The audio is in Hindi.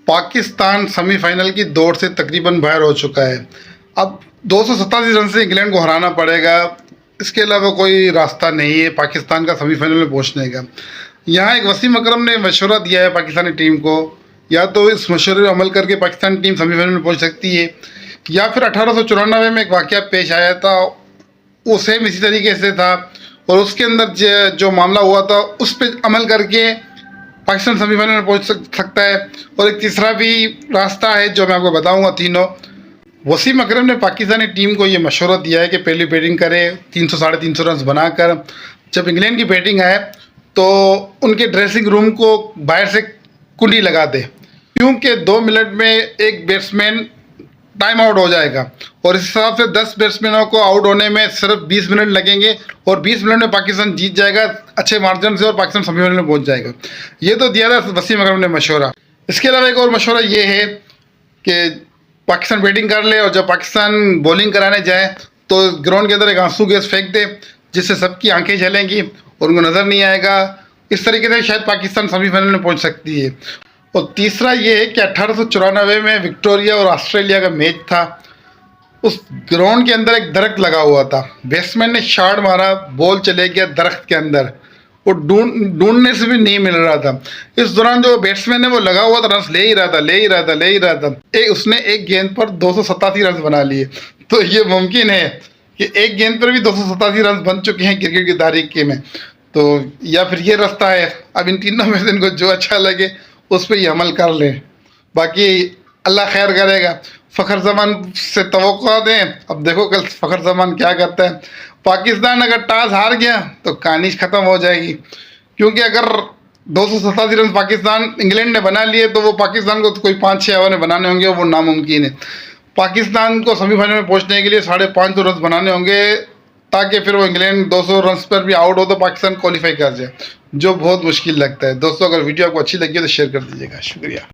पाकिस्तान सेमीफाइनल की दौड़ से तकरीबन बाहर हो चुका है। अब 287 रन से इंग्लैंड को हराना पड़ेगा, इसके अलावा कोई रास्ता नहीं है पाकिस्तान का सेमीफाइनल में पहुंचने का। यहाँ एक वसीम अकरम ने मशवरा दिया है पाकिस्तानी टीम को, या तो इस मशवरे पर अमल करके पाकिस्तानी टीम सेमीफाइनल में पहुंच सकती है, या फिर 1894 में एक वाक़या पेश आया था, वो सेम इसी तरीके से था और उसके अंदर जो मामला हुआ था उस पर अमल करके पाकिस्तान सेमीफाइनल में पहुंच सकता है। और एक तीसरा भी रास्ता है जो मैं आपको बताऊंगा तीनों। वसीम अकरम ने पाकिस्तानी टीम को ये मशवरा दिया है कि पहली बैटिंग करे 300 साढ़े 300 रन बनाकर, जब इंग्लैंड की बैटिंग आए तो उनके ड्रेसिंग रूम को बाहर से कुंडी लगा दे, क्योंकि 2 मिनट में एक बैट्समैन टाइम आउट हो जाएगा और इस हिसाब से 10 बैट्समैनों को आउट होने में सिर्फ 20 मिनट लगेंगे और 20 मिनट में पाकिस्तान जीत जाएगा अच्छे मार्जिन से और पाकिस्तान सेमीफाइनल में पहुंच जाएगा। ये तो दिया था वसीम अकरम ने मशवरा। इसके अलावा एक और मशवरा ये है कि पाकिस्तान बैटिंग कर ले और जब पाकिस्तान बॉलिंग कराने जाए तो ग्राउंड के अंदर एक आंसू गैस फेंक दे, जिससे सबकी आंखें जलेंगी और उनको नज़र नहीं आएगा। इस तरीके से शायद पाकिस्तान सेमीफाइनल में पहुंच सकती है। और तीसरा ये है कि 1894 में विक्टोरिया और ऑस्ट्रेलिया का मैच था। उस ग्राउंड के अंदर एक दरख्त लगा हुआ था, बैट्समैन ने शॉट मारा, बॉल चले गया दरख्त के अंदर, वो ढूंढने से भी नहीं मिल रहा था। इस दौरान जो बैट्समैन है वो लगा हुआ था, रन ले ही रहा था। उसने एक गेंद पर 287 रन बना लिए। तो ये मुमकिन है कि एक गेंद पर भी 287 रन बन चुके हैं क्रिकेट की तारीख के में। तो या फिर ये रास्ता है, अब इन तीनों में से इनको जो अच्छा लगे उस पर ही अमल कर लें, बाकी अल्लाह खैर करेगा। फ़खर जमान से तवक्को दें, अब देखो कल फ़खर जमान क्या करता है। पाकिस्तान अगर टॉस हार गया तो कहानी ख़त्म हो जाएगी, क्योंकि अगर 287 रन पाकिस्तान इंग्लैंड ने बना लिए तो वो पाकिस्तान को तो कोई 5-6 ओवर में बनाने होंगे, वो नामुमकिन है। पाकिस्तान को सेमीफाइनल में पहुंचने के लिए 550 रन बनाने होंगे, ताकि फिर वो इंग्लैंड 200 रन पर भी आउट हो तो पाकिस्तान क्वालिफाई कर जाए, जो बहुत मुश्किल लगता है। दोस्तों, अगर वीडियो आपको अच्छी लगी हो तो शेयर कर दीजिएगा। शुक्रिया।